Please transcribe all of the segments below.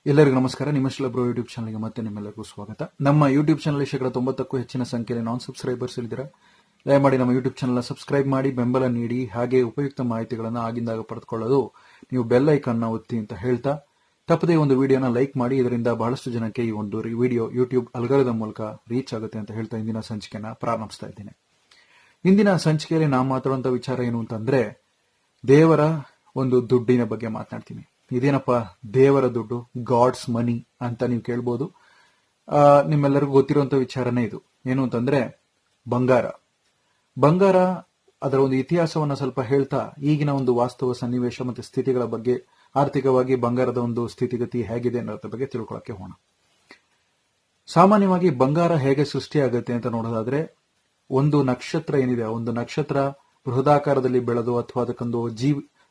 ಎಲ್ಲರಿಗೂ ನಮಸ್ಕಾರ. ನಿಮ್ಮ ಬ್ರೋ ಯೂಟ್ಯೂಬ್ ಚಾನಲ್ಗೆ ಮತ್ತೆ ನಿಮ್ಮೆಲ್ಲರಿಗೂ ಸ್ವಾಗತ. ನಮ್ಮ ಯೂಟ್ಯೂಬ್ ಚಾನಲ್ 90ಕ್ಕೂ ಹೆಚ್ಚಿನ ಸಂಖ್ಯೆಯಲ್ಲಿ ನಾನ್ ಸಬ್ಸ್ಕ್ರೈಬರ್ಸ್ ಇದ್ದೀರಾ. ದಯಮಾಡಿ ನಮ್ಮ ಯೂಟ್ಯೂಬ್ ಚಾನಲ್ ಸಬ್ಸ್ಕ್ರೈಬ್ ಮಾಡಿ, ಬೆಂಬಲ ನೀಡಿ, ಹಾಗೆ ಉಪಯುಕ್ತ ಮಾಹಿತಿಗಳನ್ನು ಆಗಿಂದಾಗ ಪಡೆದುಕೊಳ್ಳಲು ನೀವು ಬೆಲ್ ಐಕಾನ್ನ ಒತ್ತಿ ಅಂತ ಹೇಳ್ತಾ, ತಪ್ಪದೇ ಒಂದು ವಿಡಿಯೋನ ಲೈಕ್ ಮಾಡಿ. ಇದರಿಂದ ಬಹಳಷ್ಟು ಜನಕ್ಕೆ ಈ ಒಂದು ವಿಡಿಯೋ ಯೂಟ್ಯೂಬ್ ಅಲ್ಗಾರಿದಮ್ ಮೂಲಕ ರೀಚ್ ಆಗುತ್ತೆ ಅಂತ ಹೇಳ್ತಾ ಇಂದಿನ ಸಂಚಿಕೆನ ಪ್ರಾರಂಭಿಸ್ತಾ ಇದ್ದೇನೆ. ಇಂದಿನ ಸಂಚಿಕೆಯಲ್ಲಿ ನಾವು ಮಾತಾಡುವಂತ ವಿಚಾರ ಏನು ಅಂತಂದ್ರೆ, ದೇವರ ಒಂದು ದುಡ್ಡಿನ ಬಗ್ಗೆ ಮಾತನಾಡ್ತೀನಿ. ಇದೇನಪ್ಪ ದೇವರ ದುಡ್ಡು, ಗಾಡ್ಸ್ ಮನಿ ಅಂತ ನೀವು ಕೇಳ್ಬೋದು. ನಿಮ್ಮೆಲ್ಲರಿಗೂ ಗೊತ್ತಿರುವಂತ ವಿಚಾರನೇ ಇದು. ಏನು ಅಂತಂದ್ರೆ ಬಂಗಾರ ಅದರ ಒಂದು ಇತಿಹಾಸವನ್ನ ಸ್ವಲ್ಪ ಹೇಳ್ತಾ, ಈಗಿನ ಒಂದು ವಾಸ್ತವ ಸನ್ನಿವೇಶ ಮತ್ತೆ ಸ್ಥಿತಿಗಳ ಬಗ್ಗೆ, ಆರ್ಥಿಕವಾಗಿ ಬಂಗಾರದ ಒಂದು ಸ್ಥಿತಿಗತಿ ಹೇಗಿದೆ ಅನ್ನೋದ್ರ ಬಗ್ಗೆ ತಿಳ್ಕೊಳಕ್ಕೆ ಹೋಗೋಣ. ಸಾಮಾನ್ಯವಾಗಿ ಬಂಗಾರ ಹೇಗೆ ಸೃಷ್ಟಿಯಾಗುತ್ತೆ ಅಂತ ನೋಡೋದಾದ್ರೆ, ಒಂದು ನಕ್ಷತ್ರ ಏನಿದೆ, ಒಂದು ನಕ್ಷತ್ರ ಬೃಹದಾಕಾರದಲ್ಲಿ ಬೆಳೆದು ಅಥವಾ ಅದಕ್ಕೊಂದು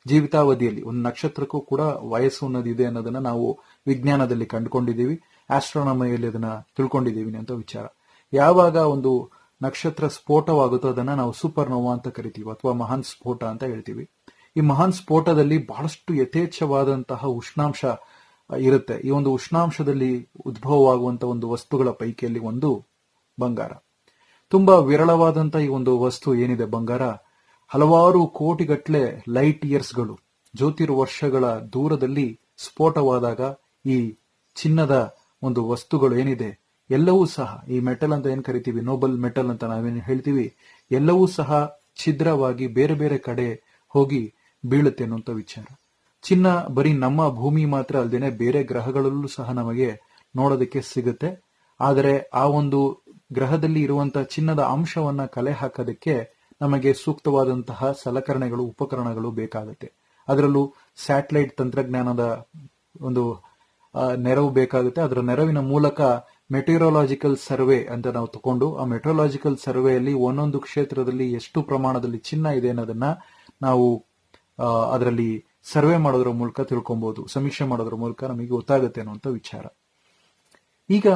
ಜೀವಿತಾವಧಿಯಲ್ಲಿ ಒಂದು ನಕ್ಷತ್ರಕ್ಕೂ ಕೂಡ ವಯಸ್ಸು ಅನ್ನೋದಿದೆ ಅನ್ನೋದನ್ನ ನಾವು ವಿಜ್ಞಾನದಲ್ಲಿ ಕಂಡುಕೊಂಡಿದ್ದೀವಿ, ಆಸ್ಟ್ರಾನಮಿಯಲ್ಲಿ ಅದನ್ನ ತಿಳ್ಕೊಂಡಿದ್ದೀವಿ ಅಂತ ವಿಚಾರ. ಯಾವಾಗ ಒಂದು ನಕ್ಷತ್ರ ಸ್ಫೋಟವಾಗುತ್ತೋ ಅದನ್ನ ನಾವು ಸೂಪರ್ ನೋವಾ ಅಂತ ಕರಿತೀವಿ, ಅಥವಾ ಮಹಾನ್ ಸ್ಫೋಟ ಅಂತ ಹೇಳ್ತೀವಿ. ಈ ಮಹಾನ್ ಸ್ಫೋಟದಲ್ಲಿ ಬಹಳಷ್ಟು ಯಥೇಚ್ಛವಾದಂತಹ ಉಷ್ಣಾಂಶ ಇರುತ್ತೆ. ಈ ಒಂದು ಉಷ್ಣಾಂಶದಲ್ಲಿ ಉದ್ಭವವಾಗುವಂತಹ ಒಂದು ವಸ್ತುಗಳ ಪೈಕಿಯಲ್ಲಿ ಒಂದು ಬಂಗಾರ. ತುಂಬಾ ವಿರಳವಾದಂತಹ ಈ ಒಂದು ವಸ್ತು ಏನಿದೆ ಬಂಗಾರ, ಹಲವಾರು ಕೋಟಿಗಟ್ಟಲೆ ಲೈಟ್ ಇಯರ್ಸ್ಗಳು, ಜ್ಯೋತಿರ್ವರ್ಷಗಳ ದೂರದಲ್ಲಿ ಸ್ಫೋಟವಾದಾಗ ಈ ಚಿನ್ನದ ಒಂದು ವಸ್ತುಗಳು ಏನಿದೆ ಎಲ್ಲವೂ ಸಹ, ಈ ಮೆಟಲ್ ಅಂತ ಏನ್ ಕರಿತೀವಿ, ನೋಬಲ್ ಮೆಟಲ್ ಅಂತ ನಾವೇನು ಹೇಳ್ತೀವಿ, ಎಲ್ಲವೂ ಸಹ ಛಿದ್ರವಾಗಿ ಬೇರೆ ಬೇರೆ ಕಡೆ ಹೋಗಿ ಬೀಳುತ್ತೆ ಅನ್ನುವಂಥ ವಿಚಾರ. ಚಿನ್ನ ಬರೀ ನಮ್ಮ ಭೂಮಿ ಮಾತ್ರ ಅಲ್ಲದೇನೆ ಬೇರೆ ಗ್ರಹಗಳಲ್ಲೂ ಸಹ ನಮಗೆ ನೋಡೋದಕ್ಕೆ ಸಿಗುತ್ತೆ. ಆದರೆ ಆ ಒಂದು ಗ್ರಹದಲ್ಲಿ ಇರುವಂತಹ ಚಿನ್ನದ ಅಂಶವನ್ನ ಕಲೆ ಹಾಕೋದಕ್ಕೆ ನಮಗೆ ಸೂಕ್ತವಾದಂತಹ ಸಲಕರಣೆಗಳು, ಉಪಕರಣಗಳು ಬೇಕಾಗುತ್ತೆ. ಅದರಲ್ಲೂ ಸ್ಯಾಟಲೈಟ್ ತಂತ್ರಜ್ಞಾನದ ಒಂದು ನೆರವು ಬೇಕಾಗುತ್ತೆ. ಅದರ ನೆರವಿನ ಮೂಲಕ ಮೆಟೀರಿಯಾಲಜಿಕಲ್ ಸರ್ವೆ ಅಂತ ನಾವು ತಗೊಂಡು, ಆ ಮೆಟೀರಿಯಾಲಜಿಕಲ್ ಸರ್ವೆಯಲ್ಲಿ ಒಂದೊಂದು ಕ್ಷೇತ್ರದಲ್ಲಿ ಎಷ್ಟು ಪ್ರಮಾಣದಲ್ಲಿ ಚಿನ್ನ ಇದೆ ಅನ್ನೋದನ್ನ ನಾವು ಅದರಲ್ಲಿ ಸರ್ವೆ ಮಾಡೋದ್ರ ಮೂಲಕ ತಿಳ್ಕೊಬಹುದು, ಸಮೀಕ್ಷೆ ಮಾಡೋದ್ರ ಮೂಲಕ ನಮಗೆ ಗೊತ್ತಾಗುತ್ತೆ ಅನ್ನುವಂಥ ವಿಚಾರ. ಈಗ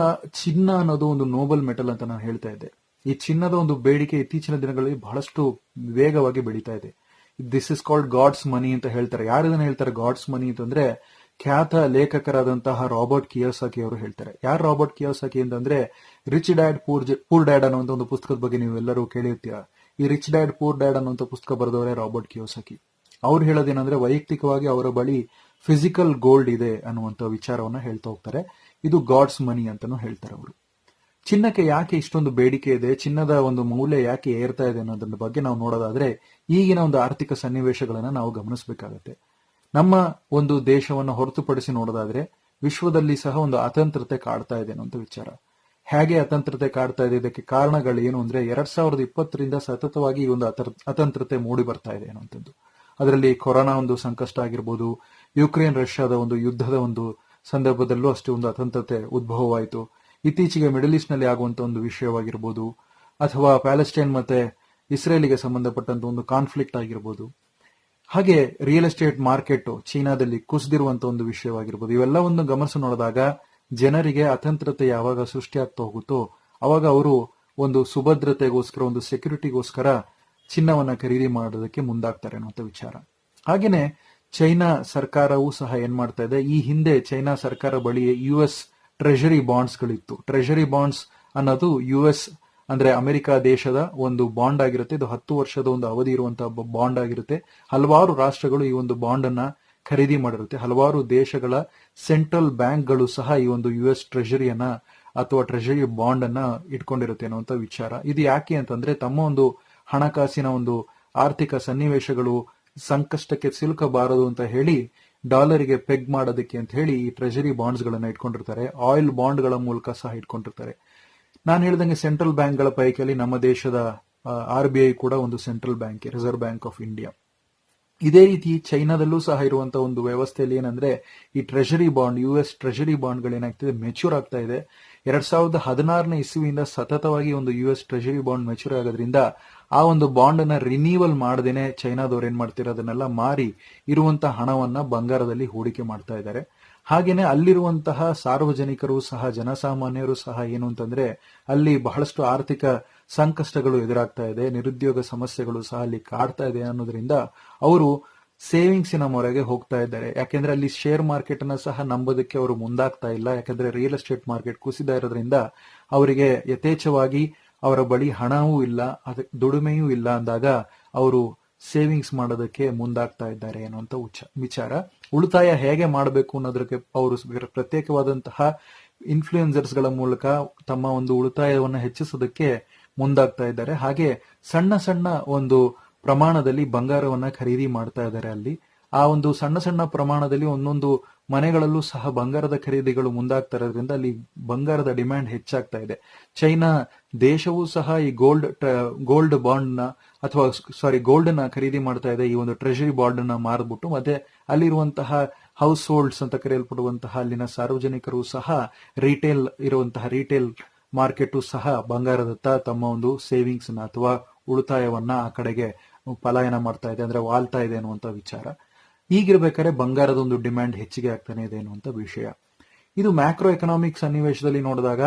ಚಿನ್ನ ಅನ್ನೋದು ಒಂದು ನೋಬಲ್ ಮೆಟಲ್ ಅಂತ ನಾನು ಹೇಳ್ತಾ ಇದ್ದೆ. ಈ ಚಿನ್ನದ ಒಂದು ಬೇಡಿಕೆ ಇತ್ತೀಚಿನ ದಿನಗಳಲ್ಲಿ ಬಹಳಷ್ಟು ವೇಗವಾಗಿ ಬೆಳೀತಾ ಇದೆ. ದಿಸ್ ಇಸ್ ಕಾಲ್ಡ್ ಗಾಡ್ಸ್ ಮನಿ ಅಂತ ಹೇಳ್ತಾರೆ. ಯಾರು ಇದನ್ನ ಹೇಳ್ತಾರೆ ಗಾಡ್ಸ್ ಮನಿ ಅಂತಂದ್ರೆ, ಖ್ಯಾತ ಲೇಖಕರಾದಂತಹ ರಾಬರ್ಟ್ ಕಿಯೋಸಾಕಿ ಅವರು ಹೇಳ್ತಾರೆ. ಯಾರು ರಾಬರ್ಟ್ ಕಿಯೋಸಾಕಿ ಅಂತಂದ್ರೆ, ರಿಚ್ ಡ್ಯಾಡ್ ಪೂರ್ ಡ್ಯಾಡ್ ಅನ್ನುವಂಥ ಒಂದು ಪುಸ್ತಕದ ಬಗ್ಗೆ ನೀವು ಎಲ್ಲರೂ ಕೇಳಿರ್ತೀರಾ. ಈ ರಿಚ್ ಡ್ಯಾಡ್ ಪೂರ್ ಡ್ಯಾಡ್ ಅನ್ನುವಂಥ ಪುಸ್ತಕ ಬರೆದವರೇ ರಾಬರ್ಟ್ ಕಿಯೋಸಾಕಿ. ಅವ್ರು ಹೇಳೋದೇನಂದ್ರೆ, ವೈಯಕ್ತಿಕವಾಗಿ ಅವರ ಬಳಿ ಫಿಸಿಕಲ್ ಗೋಲ್ಡ್ ಇದೆ ಅನ್ನುವಂಥ ವಿಚಾರವನ್ನ ಹೇಳ್ತಾ ಹೋಗ್ತಾರೆ. ಇದು ಗಾಡ್ಸ್ ಮನಿ ಅಂತಾನು ಹೇಳ್ತಾರೆ ಅವರು. ಚಿನ್ನಕ್ಕೆ ಯಾಕೆ ಇಷ್ಟೊಂದು ಬೇಡಿಕೆ ಇದೆ, ಚಿನ್ನದ ಒಂದು ಮೌಲ್ಯ ಯಾಕೆ ಏರ್ತಾ ಇದೆ ಅನ್ನೋದ್ರ ಬಗ್ಗೆ ನಾವು ನೋಡೋದಾದ್ರೆ, ಈಗಿನ ಒಂದು ಆರ್ಥಿಕ ಸನ್ನಿವೇಶಗಳನ್ನ ನಾವು ಗಮನಿಸಬೇಕಾಗತ್ತೆ. ನಮ್ಮ ಒಂದು ದೇಶವನ್ನು ಹೊರತುಪಡಿಸಿ ನೋಡೋದಾದ್ರೆ, ವಿಶ್ವದಲ್ಲಿ ಸಹ ಒಂದು ಅತಂತ್ರತೆ ಕಾಡ್ತಾ ಇದೆ ಅನ್ನೋಂಥ ವಿಚಾರ. ಹೇಗೆ ಅತಂತ್ರತೆ ಕಾಡ್ತಾ ಇದೆ, ಇದಕ್ಕೆ ಕಾರಣಗಳು ಏನು ಅಂದ್ರೆ, 2020ರಿಂದ ಸತತವಾಗಿ ಈ ಒಂದು ಅತಂತ್ರತೆ ಮೂಡಿ ಬರ್ತಾ ಇದೆ ಅನ್ನುವಂಥದ್ದು. ಅದರಲ್ಲಿ ಕೊರೋನಾ ಒಂದು ಸಂಕಷ್ಟ ಆಗಿರ್ಬೋದು, ಯುಕ್ರೇನ್ ರಷ್ಯಾದ ಒಂದು ಯುದ್ಧದ ಒಂದು ಸಂದರ್ಭದಲ್ಲೂ ಅಷ್ಟೇ ಒಂದು ಅತಂತ್ರತೆ ಉದ್ಭವವಾಯಿತು. ಇತ್ತೀಚೆಗೆ ಮಿಡಲ್ ಈಸ್ಟ್ ನಲ್ಲಿ ಆಗುವಂತ ಒಂದು ವಿಷಯವಾಗಿರ್ಬೋದು, ಅಥವಾ ಪ್ಯಾಲೆಸ್ಟೈನ್ ಮತ್ತೆ ಇಸ್ರೇಲಿಗೆ ಸಂಬಂಧಪಟ್ಟಂತ ಒಂದು ಕಾನ್ಫ್ಲಿಕ್ಟ್ ಆಗಿರ್ಬೋದು, ಹಾಗೆ ರಿಯಲ್ ಎಸ್ಟೇಟ್ ಮಾರ್ಕೆಟ್ ಚೀನಾದಲ್ಲಿ ಕುಸಿದಿರುವಂತ ಒಂದು ವಿಷಯವಾಗಿರ್ಬೋದು. ಇವೆಲ್ಲವನ್ನು ಗಮನಿಸಿ ನೋಡಿದಾಗ ಜನರಿಗೆ ಅತಂತ್ರತೆ ಯಾವಾಗ ಸೃಷ್ಟಿಯಾಗ್ತಾ ಹೋಗುತ್ತೋ ಅವಾಗ ಅವರು ಒಂದು ಸುಭದ್ರತೆಗೋಸ್ಕರ, ಒಂದು ಸೆಕ್ಯೂರಿಟಿಗೋಸ್ಕರ ಚಿನ್ನವನ್ನ ಖರೀದಿ ಮಾಡೋದಕ್ಕೆ ಮುಂದಾಗ್ತಾರೆ ಅನ್ನುವಂಥ ವಿಚಾರ. ಹಾಗೇನೆ ಚೈನಾ ಸರ್ಕಾರವೂ ಸಹ ಏನ್ ಮಾಡ್ತಾ ಇದೆ, ಈ ಹಿಂದೆ ಚೈನಾ ಸರ್ಕಾರ ಬಳಿ US ಟ್ರೆಷರಿ ಬಾಂಡ್ಸ್ ಗಳಿತ್ತು. ಟ್ರೆಷರಿ ಬಾಂಡ್ಸ್ ಅನ್ನೋದು US ಅಂದ್ರೆ ಅಮೆರಿಕ ದೇಶದ ಒಂದು ಬಾಂಡ್ ಆಗಿರುತ್ತೆ. ಇದು 10 ವರ್ಷದ ಒಂದು ಅವಧಿ ಇರುವಂತಹ ಬಾಂಡ್ ಆಗಿರುತ್ತೆ. ಹಲವಾರು ರಾಷ್ಟ್ರಗಳು ಈ ಒಂದು ಬಾಂಡ್ ಅನ್ನ ಖರೀದಿ ಮಾಡಿರುತ್ತೆ. ಹಲವಾರು ದೇಶಗಳ ಸೆಂಟ್ರಲ್ ಬ್ಯಾಂಕ್ಗಳು ಸಹ ಈ ಒಂದು US ಟ್ರೆಷರಿಯನ್ನ ಅಥವಾ ಟ್ರೆಷರಿ ಬಾಂಡ್ ಅನ್ನ ಇಟ್ಕೊಂಡಿರುತ್ತೆ ಅನ್ನುವಂಥ ವಿಚಾರ. ಇದು ಯಾಕೆ ಅಂತಂದ್ರೆ, ತಮ್ಮ ಒಂದು ಹಣಕಾಸಿನ ಒಂದು ಆರ್ಥಿಕ ಸನ್ನಿವೇಶಗಳು ಸಂಕಷ್ಟಕ್ಕೆ ಸಿಲುಕಬಾರದು ಅಂತ ಹೇಳಿ, ಡಾಲರಿಗೆ ಪೆಗ್ ಮಾಡೋದಕ್ಕೆ ಅಂತ ಹೇಳಿ ಈ ಟ್ರೆಷರಿ ಬಾಂಡ್ಸ್ ಗಳನ್ನ ಇಟ್ಕೊಂಡಿರ್ತಾರೆ. ಆಯಿಲ್ ಬಾಂಡ್ ಗಳ ಮೂಲಕ ಸಹ ಇಟ್ಕೊಂಡಿರ್ತಾರೆ. ನಾನು ಹೇಳ್ದಂಗೆ ಸೆಂಟ್ರಲ್ ಬ್ಯಾಂಕ್ ಗಳ ಪೈಕಿ ನಮ್ಮ ದೇಶದ RBI ಕೂಡ ಒಂದು central bank, Reserve Bank of India. ಇದೇ ರೀತಿ ಚೈನಾದಲ್ಲೂ ಸಹ ಇರುವಂತಹ ಒಂದು ವ್ಯವಸ್ಥೆಯಲ್ಲಿ ಏನಂದ್ರೆ, ಈ treasury bond, US treasury bond ಗಳೇನಾಗ್ತಿದೆ, ಮೆಚ್ಯೂರ್ ಆಗ್ತಾ ಇದೆ. 2016ನೇ ಇಸ್ವಿಯಿಂದ ಸತತವಾಗಿ ಒಂದು US ಟ್ರೆಷರಿ ಬಾಂಡ್ ಮೆಚ್ಯೂರ್ ಆಗೋದ್ರಿಂದ ಆ ಒಂದು ಬಾಂಡ್ ಅನ್ನ ರಿನೀವಲ್ ಮಾಡದೇನೆ ಚೈನಾದವ್ರು ಏನ್ ಮಾಡ್ತಾರೆ, ಅದನ್ನೆಲ್ಲ ಮಾರಿ ಇರುವಂತಹ ಹಣವನ್ನ ಬಂಗಾರದಲ್ಲಿ ಹೂಡಿಕೆ ಮಾಡ್ತಾ ಇದ್ದಾರೆ. ಹಾಗೇನೆ ಅಲ್ಲಿರುವಂತಹ ಸಾರ್ವಜನಿಕರು ಸಹ, ಜನಸಾಮಾನ್ಯರು ಸಹ ಏನು ಅಂತಂದ್ರೆ, ಅಲ್ಲಿ ಬಹಳಷ್ಟು ಆರ್ಥಿಕ ಸಂಕಷ್ಟಗಳು ಎದುರಾಗ್ತಾ ಇದೆ, ನಿರುದ್ಯೋಗ ಸಮಸ್ಯೆಗಳು ಸಹ ಅಲ್ಲಿ ಕಾಡ್ತಾ ಇದೆ ಅನ್ನೋದ್ರಿಂದ ಅವರು ಸೇವಿಂಗ್ಸಿನ ಮೊರೆಗೆ ಹೋಗ್ತಾ ಇದ್ದಾರೆ. ಯಾಕೆಂದ್ರೆ ಅಲ್ಲಿ ಶೇರ್ ಮಾರ್ಕೆಟ್ ಅನ್ನ ಸಹ ನಂಬೋದಕ್ಕೆ ಅವರು ಮುಂದಾಗ್ತಾ ಇಲ್ಲ. ಯಾಕಂದ್ರೆ ರಿಯಲ್ ಎಸ್ಟೇಟ್ ಮಾರ್ಕೆಟ್ ಕುಸಿದ ಇರೋದ್ರಿಂದ ಅವರಿಗೆ ಯಥೇಚ್ಛವಾಗಿ ಅವರ ಬಳಿ ಹಣವೂ ಇಲ್ಲ, ದುಡಿಮೆಯೂ ಇಲ್ಲ ಅಂದಾಗ ಅವರು ಸೇವಿಂಗ್ಸ್ ಮಾಡೋದಕ್ಕೆ ಮುಂದಾಗ್ತಾ ಇದ್ದಾರೆ ಅನ್ನುವಂತ ವಿಚಾರ. ಉಳಿತಾಯ ಹೇಗೆ ಮಾಡಬೇಕು ಅನ್ನೋದಕ್ಕೆ ಅವರು ಪ್ರತ್ಯೇಕವಾದಂತಹ ಇನ್ಫ್ಲೂಯೆನ್ಸರ್ಸ್ ಗಳ ಮೂಲಕ ತಮ್ಮ ಒಂದು ಉಳಿತಾಯವನ್ನು ಹೆಚ್ಚಿಸೋದಕ್ಕೆ ಮುಂದಾಗ್ತಾ ಇದ್ದಾರೆ. ಹಾಗೆ ಸಣ್ಣ ಸಣ್ಣ ಒಂದು ಪ್ರಮಾಣದಲ್ಲಿ ಬಂಗಾರವನ್ನ ಖರೀದಿ ಮಾಡ್ತಾ ಇದ್ದಾರೆ. ಅಲ್ಲಿ ಆ ಒಂದು ಸಣ್ಣ ಸಣ್ಣ ಪ್ರಮಾಣದಲ್ಲಿ ಒಂದೊಂದು ಮನೆಗಳಲ್ಲೂ ಸಹ ಬಂಗಾರದ ಖರೀದಿಗಳು ಮುಂದಾಗ್ತಾ ಇರೋದ್ರಿಂದ ಅಲ್ಲಿ ಬಂಗಾರದ ಡಿಮ್ಯಾಂಡ್ ಹೆಚ್ಚಾಗ್ತಾ ಇದೆ. ಚೈನಾ ದೇಶವೂ ಸಹ ಈ ಗೋಲ್ಡ್ ಬಾಂಡ್ ನ ಅಥವಾ ಗೋಲ್ಡ್ ನ ಖರೀದಿ ಮಾಡ್ತಾ ಇದೆ. ಈ ಒಂದು ಟ್ರೆಷರಿ ಬಾಂಡ್ ನ ಮಾರ್ಬಿಟ್ಟು ಮತ್ತೆ ಅಲ್ಲಿರುವಂತಹ ಹೌಸ್ ಹೋಲ್ಡ್ಸ್ ಅಂತ ಕರೆಯಲ್ಪಡುವಂತಹ ಅಲ್ಲಿನ ಸಾರ್ವಜನಿಕರು ಸಹ ರಿಟೇಲ್ ಮಾರ್ಕೆಟ್ ಸಹ ಬಂಗಾರದತ್ತ ತಮ್ಮ ಒಂದು ಸೇವಿಂಗ್ಸ್ ನ ಅಥವಾ ಉಳಿತಾಯವನ್ನ ಆ ಕಡೆಗೆ ಪಲಾಯನ ಮಾಡ್ತಾ ಇದೆ, ಅಂದ್ರೆ ವಾಲ್ತಾ ಇದೆ ಅನ್ನುವಂತ ವಿಚಾರ. ಹೀಗಿರ್ಬೇಕಾದ್ರೆ ಬಂಗಾರದ ಒಂದು ಡಿಮ್ಯಾಂಡ್ ಹೆಚ್ಚಿಗೆ ಆಗ್ತಾನೆ ಇದೆ ಅನ್ನುವಂತ ವಿಷಯ. ಇದು ಮ್ಯಾಕ್ರೋ ಎಕನಾಮಿಕ್ ಸನ್ನಿವೇಶದಲ್ಲಿ ನೋಡಿದಾಗ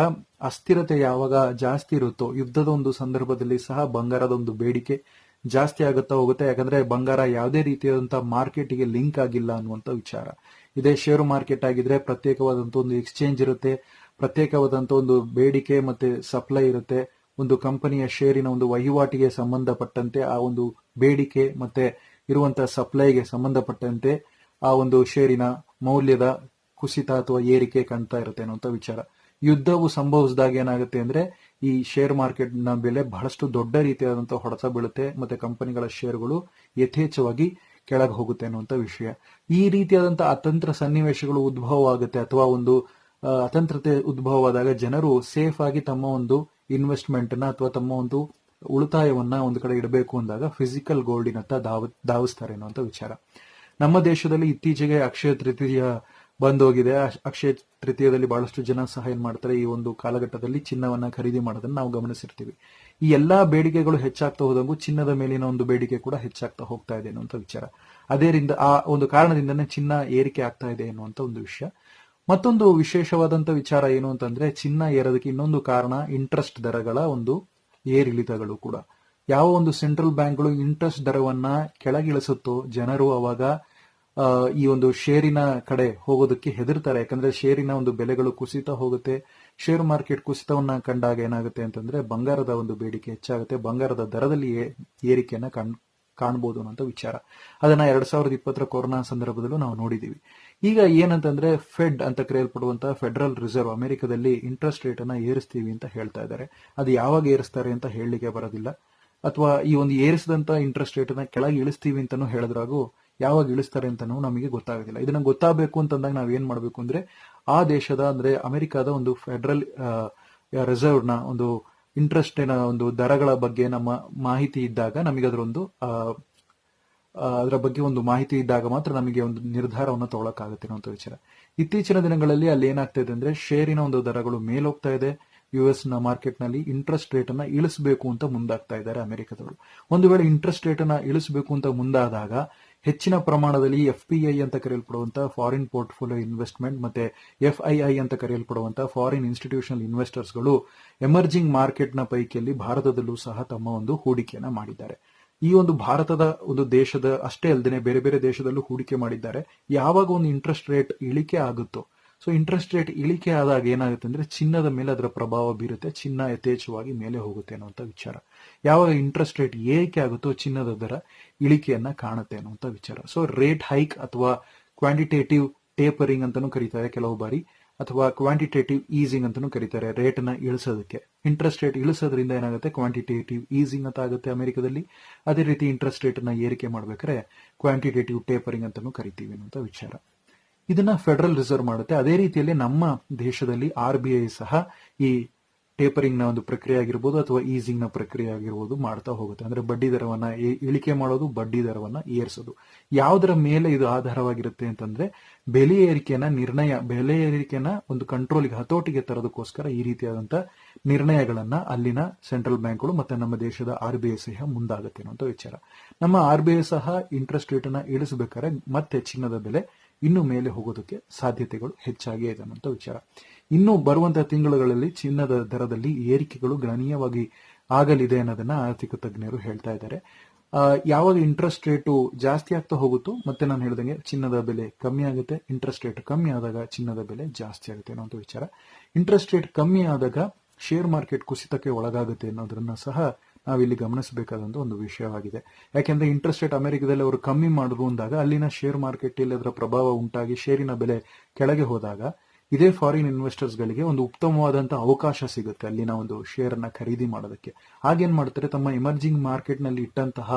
ಅಸ್ಥಿರತೆ ಯಾವಾಗ ಜಾಸ್ತಿ ಇರುತ್ತೋ ಯುದ್ಧದ ಒಂದು ಸಂದರ್ಭದಲ್ಲಿ ಸಹ ಬಂಗಾರದ ಒಂದು ಬೇಡಿಕೆ ಜಾಸ್ತಿ ಆಗುತ್ತಾ ಹೋಗುತ್ತೆ. ಯಾಕಂದ್ರೆ ಬಂಗಾರ ಯಾವುದೇ ರೀತಿಯಾದಂತಹ ಮಾರ್ಕೆಟ್ಗೆ ಲಿಂಕ್ ಆಗಿಲ್ಲ ಅನ್ನುವಂತ ವಿಚಾರ. ಇದೇ ಷೇರು ಮಾರ್ಕೆಟ್ ಆಗಿದ್ರೆ ಪ್ರತ್ಯೇಕವಾದಂತಹ ಒಂದು ಎಕ್ಸ್ಚೇಂಜ್ ಇರುತ್ತೆ, ಪ್ರತ್ಯೇಕವಾದಂತಹ ಒಂದು ಬೇಡಿಕೆ ಮತ್ತೆ ಸಪ್ಲೈ ಇರುತ್ತೆ. ಒಂದು ಕಂಪನಿಯ ಷೇರಿನ ಒಂದು ವಹಿವಾಟಿಗೆ ಸಂಬಂಧಪಟ್ಟಂತೆ ಆ ಒಂದು ಬೇಡಿಕೆ ಮತ್ತೆ ಇರುವಂತಹ ಸಪ್ಲೈಗೆ ಸಂಬಂಧಪಟ್ಟಂತೆ ಆ ಒಂದು ಷೇರಿನ ಮೌಲ್ಯದ ಕುಸಿತ ಅಥವಾ ಏರಿಕೆ ಕಾಣ್ತಾ ಇರುತ್ತೆ ಅನ್ನುವಂತ ವಿಚಾರ. ಯುದ್ಧವು ಸಂಭವಿಸಿದಾಗ ಏನಾಗುತ್ತೆ ಅಂದ್ರೆ ಈ ಶೇರ್ ಮಾರ್ಕೆಟ್ ನ ಬೆಲೆ ಬಹಳಷ್ಟು ದೊಡ್ಡ ರೀತಿಯಾದಂತಹ ಹೊಡೆತ ಬೀಳುತ್ತೆ, ಮತ್ತೆ ಕಂಪನಿಗಳ ಶೇರ್ಗಳು ಯಥೇಚ್ಛವಾಗಿ ಕೆಳಗೆ ಹೋಗುತ್ತೆ ಅನ್ನುವಂತ ವಿಷಯ. ಈ ರೀತಿಯಾದಂತಹ ಅತಂತ್ರ ಸನ್ನಿವೇಶಗಳು ಉದ್ಭವ ಆಗುತ್ತೆ ಅಥವಾ ಒಂದು ಅತಂತ್ರತೆ ಉದ್ಭವವಾದಾಗ ಜನರು ಸೇಫ್ ಆಗಿ ತಮ್ಮ ಒಂದು ಇನ್ವೆಸ್ಟ್ಮೆಂಟ್ ನ ಅಥವಾ ತಮ್ಮ ಒಂದು ಉಳಿತಾಯವನ್ನ ಒಂದು ಕಡೆ ಇಡಬೇಕು ಅಂದಾಗ ಫಿಸಿಕಲ್ ಗೋಲ್ಡಿನತ್ತ ಧಾವಿಸ್ತಾರೆ ಅನ್ನುವಂತ ವಿಚಾರ. ನಮ್ಮ ದೇಶದಲ್ಲಿ ಇತ್ತೀಚೆಗೆ ಅಕ್ಷಯ ತೃತೀಯ ಬಂದೋಗಿದೆ. ಅಕ್ಷಯ ತೃತೀಯದಲ್ಲಿ ಬಹಳಷ್ಟು ಜನ ಸಹ ಏನ್ ಮಾಡ್ತಾರೆ, ಈ ಒಂದು ಕಾಲಘಟ್ಟದಲ್ಲಿ ಚಿನ್ನವನ್ನ ಖರೀದಿ ಮಾಡೋದನ್ನ ನಾವು ಗಮನಿಸಿರ್ತೀವಿ. ಈ ಎಲ್ಲಾ ಬೇಡಿಕೆಗಳು ಹೆಚ್ಚಾಗ್ತಾ ಹೋದಂಗೂ ಚಿನ್ನದ ಮೇಲಿನ ಒಂದು ಬೇಡಿಕೆ ಕೂಡ ಹೆಚ್ಚಾಗ್ತಾ ಹೋಗ್ತಾ ಇದೆ ಅನ್ನುವಂತ ವಿಚಾರ. ಆ ಒಂದು ಕಾರಣದಿಂದನೇ ಚಿನ್ನ ಏರಿಕೆ ಆಗ್ತಾ ಇದೆ ಅನ್ನುವಂತ ಒಂದು ವಿಷಯ. ಮತ್ತೊಂದು ವಿಶೇಷವಾದಂತ ವಿಚಾರ ಏನು ಅಂತಂದ್ರೆ ಚಿನ್ನ ಏರೋದಕ್ಕೆ ಇನ್ನೊಂದು ಕಾರಣ ಇಂಟ್ರೆಸ್ಟ್ ದರಗಳ ಒಂದು ಏರಿಳಿತಗಳು ಕೂಡ. ಯಾವ ಒಂದು ಸೆಂಟ್ರಲ್ ಬ್ಯಾಂಕ್ಗಳು ಇಂಟ್ರೆಸ್ಟ್ ದರವನ್ನ ಕೆಳಗಿಳಿಸುತ್ತೋ ಜನರು ಅವಾಗ ಈ ಒಂದು ಷೇರಿನ ಕಡೆ ಹೋಗೋದಕ್ಕೆ ಹೆದರ್ತಾರೆ. ಯಾಕಂದ್ರೆ ಷೇರಿನ ಒಂದು ಬೆಲೆಗಳು ಕುಸಿತ ಹೋಗುತ್ತೆ. ಶೇರ್ ಮಾರ್ಕೆಟ್ ಕುಸಿತವನ್ನ ಕಂಡಾಗ ಏನಾಗುತ್ತೆ ಅಂತಂದ್ರೆ ಬಂಗಾರದ ಒಂದು ಬೇಡಿಕೆ ಹೆಚ್ಚಾಗುತ್ತೆ, ಬಂಗಾರದ ದರದಲ್ಲಿ ಏರಿಕೆಯನ್ನ ಕಾಣಬಹುದು ಅನ್ನೋ ವಿಚಾರ. ಅದನ್ನ 2020 ಕೊರೋನಾ ಸಂದರ್ಭದಲ್ಲೂ ನಾವು ನೋಡಿದೀವಿ. ಈಗ ಏನಂತಂದ್ರೆ ಫೆಡ್ ಅಂತ ಕರೆಯಲ್ಪಡುವಂತಹ ಫೆಡರಲ್ ರಿಸರ್ವ್ ಅಮೆರಿಕದಲ್ಲಿ ಇಂಟ್ರೆಸ್ಟ್ ರೇಟ್ ಅನ್ನ ಏರಿಸ್ತೀವಿ ಅಂತ ಹೇಳ್ತಾ ಇದ್ದಾರೆ. ಅದು ಯಾವಾಗ ಏರಿಸ್ತಾರೆ ಅಂತ ಹೇಳಲಿಕ್ಕೆ ಬರೋದಿಲ್ಲ, ಅಥವಾ ಈ ಒಂದು ಏರಿಸಿದಂತ ಇಂಟ್ರೆಸ್ಟ್ ರೇಟ್ ಅನ್ನ ಕೆಳಗೆ ಇಳಿಸ್ತೀವಿ ಅಂತಾನು ಹೇಳಿದ್ರಾಗೂ ಯಾವಾಗ ಇಳಿಸ್ತಾರೆ ಅಂತಾನು ನಮಗೆ ಗೊತ್ತಾಗೋದಿಲ್ಲ. ಇದನ್ನ ಗೊತ್ತಾಗಬೇಕು ಅಂತಂದಾಗ ನಾವ್ ಏನ್ ಮಾಡ್ಬೇಕು ಅಂದ್ರೆ ಆ ದೇಶದ ಅಂದ್ರೆ ಅಮೆರಿಕದ ಒಂದು ಫೆಡರಲ್ ರಿಸರ್ವ್ ನ ಒಂದು ಇಂಟ್ರೆಸ್ಟಿನ ಒಂದು ದರಗಳ ಬಗ್ಗೆ ನಮ್ಮ ಮಾಹಿತಿ ಇದ್ದಾಗ ನಮಗೆ ಅದರ ಬಗ್ಗೆ ಒಂದು ಮಾಹಿತಿ ಇದ್ದಾಗ ಮಾತ್ರ ನಮಗೆ ಒಂದು ನಿರ್ಧಾರವನ್ನು ತಗೊಳಕ್ಕಾಗುತ್ತೆ ಅನ್ನೋ ವಿಚಾರ. ಇತ್ತೀಚಿನ ದಿನಗಳಲ್ಲಿ ಅಲ್ಲಿ ಏನಾಗ್ತಾ ಇದೆ ಅಂದ್ರೆ ಷೇರಿನ ಒಂದು ದರಗಳು ಮೇಲೋಗ್ತಾ ಇದೆ. ಯುಎಸ್ ನ ಮಾರ್ಕೆಟ್ ನಲ್ಲಿ ಇಂಟ್ರೆಸ್ಟ್ ರೇಟ್ ಅನ್ನ ಇಳಿಸಬೇಕು ಅಂತ ಮುಂದಾಗ್ತಾ ಇದ್ದಾರೆ ಅಮೆರಿಕದವರು. ಒಂದು ವೇಳೆ ಇಂಟ್ರೆಸ್ಟ್ ರೇಟ್ ಅನ್ನ ಇಳಿಸಬೇಕು ಅಂತ ಮುಂದಾದಾಗ ಹೆಚ್ಚಿನ ಪ್ರಮಾಣದಲ್ಲಿ ಎಫ್ಪಿಐ ಅಂತ ಕರೆಯಲ್ಪಡುವಂತಹ ಫಾರಿನ್ ಪೋರ್ಟ್ಫೋಲಿಯೋ ಇನ್ವೆಸ್ಟ್ಮೆಂಟ್ ಮತ್ತೆ ಎಫ್ಐಐ ಅಂತ ಕರೆಯಲ್ಪಡುವಂತಹ ಫಾರಿನ್ ಇನ್ಸ್ಟಿಟ್ಯೂಷನಲ್ ಇನ್ವೆಸ್ಟರ್ಸ್ ಗಳು ಎಮರ್ಜಿಂಗ್ ಮಾರ್ಕೆಟ್ ನ ಪೈಕಿಯಲ್ಲಿ ಭಾರತದಲ್ಲೂ ಸಹ ತಮ್ಮ ಒಂದು ಹೂಡಿಕೆಯನ್ನ ಮಾಡಿದ್ದಾರೆ. ಈ ಒಂದು ಭಾರತದ ಒಂದು ದೇಶದ ಅಷ್ಟೇ ಅಲ್ಲದೆ ಬೇರೆ ಬೇರೆ ದೇಶದಲ್ಲೂ ಹೂಡಿಕೆ ಮಾಡಿದ್ದಾರೆ. ಯಾವಾಗ ಒಂದು ಇಂಟ್ರೆಸ್ಟ್ ರೇಟ್ ಇಳಿಕೆ ಆಗುತ್ತೋ, ಸೊ ಇಂಟ್ರೆಸ್ಟ್ ರೇಟ್ ಇಳಿಕೆ ಆದಾಗ ಏನಾಗುತ್ತೆ ಅಂದ್ರೆ ಚಿನ್ನದ ಮೇಲೆ ಅದರ ಪ್ರಭಾವ ಬೀರುತ್ತೆ, ಚಿನ್ನ ಯಥೇಚ್ಛವಾಗಿ ಮೇಲೆ ಹೋಗುತ್ತೆ ಅನ್ನುವಂತ ವಿಚಾರ. ಯಾವಾಗ ಇಂಟ್ರೆಸ್ಟ್ ರೇಟ್ ಏರಿಕೆ ಆಗುತ್ತೋ ಚಿನ್ನದ ದರ ಇಳಿಕೆಯನ್ನ ಕಾಣುತ್ತೆ ಅನ್ನುವಂತ ವಿಚಾರ. ಸೊ ರೇಟ್ ಹೈಕ್ ಅಥವಾ ಕ್ವಾಂಟಿಟೇಟಿವ್ ಟೇಪರಿಂಗ್ ಅಂತಾನೂ ಕರೀತಾರೆ ಕೆಲವು ಬಾರಿ, ಅಥವಾ ಕ್ವಾಂಟಿಟೇಟಿವ್ ಈಸಿಂಗ್ ಅಂತಾನೂ ಕರೀತಾರೆ. ರೇಟ್ ನ ಇಳಿಸೋದಕ್ಕೆ ಇಂಟ್ರೆಸ್ಟ್ ರೇಟ್ ಇಳಿಸೋದ್ರಿಂದ ಏನಾಗುತ್ತೆ ಕ್ವಾಂಟಿಟೇಟಿವ್ ಈಸಿಂಗ್ ಅಂತ ಆಗುತ್ತೆ ಅಮೆರಿಕದಲ್ಲಿ. ಅದೇ ರೀತಿ ಇಂಟ್ರೆಸ್ಟ್ ರೇಟ್ ನ ಏರಿಕೆ ಮಾಡ್ಬೇಕಾದ್ರೆ ಕ್ವಾಂಟಿಟೇಟಿವ್ ಟೇಪರಿಂಗ್ ಅಂತಾನೂ ಕರಿತೀವಿ ಅನ್ನುವಂತ ವಿಚಾರ. ಇದನ್ನ ಫೆಡರಲ್ ರಿಸರ್ವ್ ಮಾಡುತ್ತೆ. ಅದೇ ರೀತಿಯಲ್ಲಿ ನಮ್ಮ ದೇಶದಲ್ಲಿ RBI ಸಹ ಈ ಟೇಪರಿಂಗ್ ನ ಒಂದು ಪ್ರಕ್ರಿಯೆ ಆಗಿರ್ಬೋದು ಅಥವಾ ಈಸಿಂಗ್ ನ ಪ್ರಕ್ರಿಯೆ ಆಗಿರ್ಬೋದು ಮಾಡ್ತಾ ಹೋಗುತ್ತೆ. ಅಂದ್ರೆ ಬಡ್ಡಿ ದರವನ್ನ ಇಳಿಕೆ ಮಾಡೋದು, ಬಡ್ಡಿ ದರವನ್ನ ಏರಿಸೋದು. ಯಾವುದರ ಮೇಲೆ ಇದು ಆಧಾರವಾಗಿರುತ್ತೆ ಅಂತಂದ್ರೆ ಬೆಲೆ ಏರಿಕೆನ ಒಂದು ಕಂಟ್ರೋಲ್ಗೆ ಹತೋಟಿಗೆ ತರೋದಕ್ಕೋಸ್ಕರ ಈ ರೀತಿಯಾದಂತಹ ನಿರ್ಣಯಗಳನ್ನ ಅಲ್ಲಿನ ಸೆಂಟ್ರಲ್ ಬ್ಯಾಂಕ್ಗಳು ಮತ್ತೆ ನಮ್ಮ ದೇಶದ RBI ಸಹ ಮುಂದಾಗುತ್ತೆ ಅನ್ನೋ ವಿಚಾರ. ನಮ್ಮ RBI ಸಹ ಇಂಟ್ರೆಸ್ಟ್ ರೇಟ್ ಅನ್ನ ಇಳಿಸಬೇಕಾದ್ರೆ ಮತ್ತೆ ಚಿನ್ನದ ಬೆಲೆ ಇನ್ನು ಮೇಲೆ ಹೋಗೋದಕ್ಕೆ ಸಾಧ್ಯತೆಗಳು ಹೆಚ್ಚಾಗೇ ಇದೆ ಅನ್ನೋ ವಿಚಾರ. ಇನ್ನು ಬರುವಂತಹ ತಿಂಗಳುಗಳಲ್ಲಿ ಚಿನ್ನದ ದರದಲ್ಲಿ ಏರಿಕೆಗಳು ಗಣನೀಯವಾಗಿ ಆಗಲಿದೆ ಅನ್ನೋದನ್ನ ಆರ್ಥಿಕ ತಜ್ಞರು ಹೇಳ್ತಾ ಇದ್ದಾರೆ. ಯಾವಾಗ ಇಂಟ್ರೆಸ್ಟ್ ರೇಟು ಜಾಸ್ತಿ ಆಗ್ತಾ ಹೋಗುತ್ತೋ, ಮತ್ತೆ ನಾನು ಹೇಳ್ದಂಗೆ ಚಿನ್ನದ ಬೆಲೆ ಕಮ್ಮಿ ಆಗುತ್ತೆ, ಇಂಟ್ರೆಸ್ಟ್ ರೇಟ್ ಕಮ್ಮಿ ಆದಾಗ ಚಿನ್ನದ ಬೆಲೆ ಜಾಸ್ತಿ ಆಗುತ್ತೆ ಅನ್ನೋ ಒಂದು ವಿಚಾರ. ಇಂಟ್ರೆಸ್ಟ್ ರೇಟ್ ಕಮ್ಮಿ ಆದಾಗ ಶೇರ್ ಮಾರ್ಕೆಟ್ ಕುಸಿತಕ್ಕೆ ಒಳಗಾಗುತ್ತೆ ಅನ್ನೋದನ್ನ ಸಹ ನಾವಿಲ್ಲಿ ಗಮನಿಸಬೇಕಾದಂತ ಒಂದು ವಿಷಯವಾಗಿದೆ. ಯಾಕೆಂದ್ರೆ ಇಂಟ್ರೆಸ್ಟ್ ರೇಟ್ ಅಮೆರಿಕದಲ್ಲಿ ಅವರು ಕಮ್ಮಿ ಮಾಡಿದ್ರು ಅಂದಾಗ ಅಲ್ಲಿನ ಶೇರ್ ಮಾರ್ಕೆಟ್ ಅಲ್ಲಿ ಅದರ ಪ್ರಭಾವ ಉಂಟಾಗಿ ಷೇರಿನ ಬೆಲೆ ಕೆಳಗೆ ಹೋದಾಗ ಇದೇ ಫಾರಿನ್ ಇನ್ವೆಸ್ಟರ್ಸ್ ಗಳಿಗೆ ಒಂದು ಉತ್ತಮವಾದಂತಹ ಅವಕಾಶ ಸಿಗುತ್ತೆ ಅಲ್ಲಿನ ಒಂದು ಶೇರ್ ಅನ್ನ ಖರೀದಿ ಮಾಡೋದಕ್ಕೆ. ಹಾಗೇನ್ ಮಾಡ್ತಾರೆ, ತಮ್ಮ ಎಮರ್ಜಿಂಗ್ ಮಾರ್ಕೆಟ್ ನಲ್ಲಿ ಇಟ್ಟಂತಹ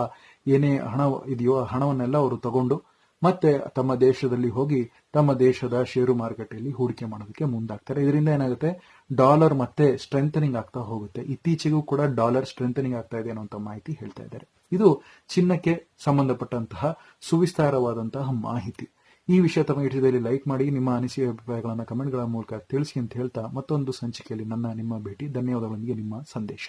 ಏನೇ ಹಣ ಇದೆಯೋ ಆ ಹಣವನ್ನೆಲ್ಲ ಅವರು ತಗೊಂಡು ಮತ್ತೆ ತಮ್ಮ ದೇಶದಲ್ಲಿ ಹೋಗಿ ತಮ್ಮ ದೇಶದ ಷೇರು ಮಾರುಕಟ್ಟೆಯಲ್ಲಿ ಹೂಡಿಕೆ ಮಾಡೋದಕ್ಕೆ ಮುಂದಾಗ್ತಾರೆ. ಇದರಿಂದ ಏನಾಗುತ್ತೆ, ಡಾಲರ್ ಮತ್ತೆ ಸ್ಟ್ರೆಂಥನಿಂಗ್ ಆಗ್ತಾ ಹೋಗುತ್ತೆ. ಇತ್ತೀಚೆಗೂ ಕೂಡ ಡಾಲರ್ ಸ್ಟ್ರೆಂಥನಿಂಗ್ ಆಗ್ತಾ ಇದೆ ಅನ್ನುವಂತ ಮಾಹಿತಿ ಹೇಳ್ತಾ ಇದ್ದಾರೆ. ಇದು ಚಿನ್ನಕ್ಕೆ ಸಂಬಂಧಪಟ್ಟಂತಹ ಸುವಿಸ್ತಾರವಾದಂತಹ ಮಾಹಿತಿ. ಈ ವಿಷಯ ತಮ್ಮ ಹಿಡಿದಲ್ಲಿ ಲೈಕ್ ಮಾಡಿ, ನಿಮ್ಮ ಅನಿಸಿಕೆ ಅಭಿಪ್ರಾಯಗಳನ್ನ ಕಮೆಂಟ್ಗಳ ಮೂಲಕ ತಿಳಿಸಿ ಅಂತ ಹೇಳ್ತಾ ಮತ್ತೊಂದು ಸಂಚಿಕೆಯಲ್ಲಿ ನಿಮ್ಮ ಭೇಟಿ. ಧನ್ಯವಾದಗಳೊಂದಿಗೆ ನಿಮ್ಮ ಸಂದೇಶ.